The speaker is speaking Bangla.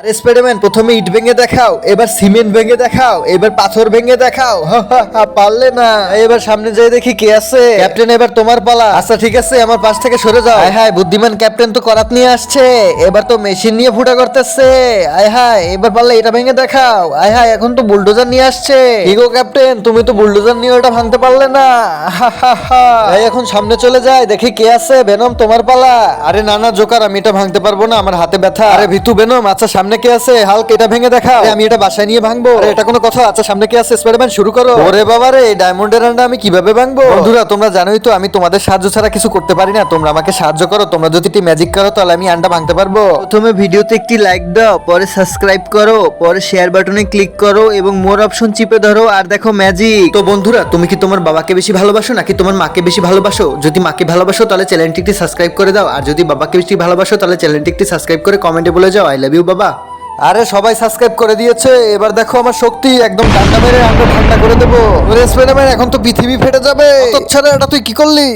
আরে স্পাইডারম্যান, প্রথমে ইট ভেঙে দেখাও, এবার সিমেন্ট ভেঙে দেখাও, এবার পাথর ভেঙে দেখাও। হা হা হা, পারলে না। এবার সামনে যাই দেখি কে আছে। ক্যাপ্টেন, এবার তোমার পালা। আচ্ছা ঠিক আছে, আমার পাশ থেকে সরে যাও। আয় হায়, বুদ্ধিমান ক্যাপ্টেন তো করাত নিয়ে আসছে, এবার তো মেশিন নিয়ে ফুটা করতেছে। আয় হায়, এবার পারলে এটা ভেঙে দেখাও। আয় হায়, এখন তো বুলডোজার নিয়ে আসছে। কি গো ক্যাপ্টেন, তুমি তো বুলডোজার নিয়ে ওটা ভাঙতে পারলে না। হা হা হা। এই এখন সামনে চলে যায়, দেখি কে আছে। বেনম, তোমার পালা। আরে না না জোকার, আমি এটা ভাঙতে পারবো না, আমার হাতে ব্যথা। আরে ভিতু বেনম, আচ্ছা সামনে কে আছে? হাল্ক, এটা ভেঙে দেখাও। আমি এটা বাসায় নিয়ে ভাঙবো। আরে এটা কোনো কথা? আচ্ছা সামনে কে আছে? স্পাইডারম্যান, শুরু করো। ওরে বাবা রে, ডায়মন্ডের আন্ডা আমি কিভাবে ভাঙবো? বন্ধুরা, তোমরা জানোই তো আমি তোমাদের সাহায্য ছাড়া কিছু করতে পারি না। তোমরা আমাকে সাহায্য করো। তোমরা যদি একটি ম্যাজিক করো তাহলে আমি আন্ডা ভাঙতে পারবো। প্রথমে ভিডিওতে একটি লাইক দাও, পরে সাবস্ক্রাইব করো, পরে শেয়ার বাটনে ক্লিক করো এবং মোর অপশন চিপে ধরো আর দেখো ম্যাজিক। তো বন্ধুরা, তুমি কি তোমার বাবাকে বেশি ভালোবাসো নাকি তোমার মাকে বেশি ভালোবাসো? যদি মাকে ভালোবাসো তাহলে চ্যানেলটি একটি সাবস্ক্রাইব করে দাও, আর যদি বাবাকে বেশি ভালোবাসো তাহলে চ্যানেলটি একটি সাবস্ক্রাইব করে কমেন্টে বলে যাও আই লাভ ইউ বাবা। আরে সবাই সাবস্ক্রাইব করে দিয়েছে, এবার দেখো আমার শক্তি, একদম ঠান্ডা মেরে আন্ডা ঠান্ডা করে দেবো। ওরে স্পাইডারম্যান, এখন তো পৃথিবী ফেটে যাবে। ছাড়া এটা তুই কি করলি?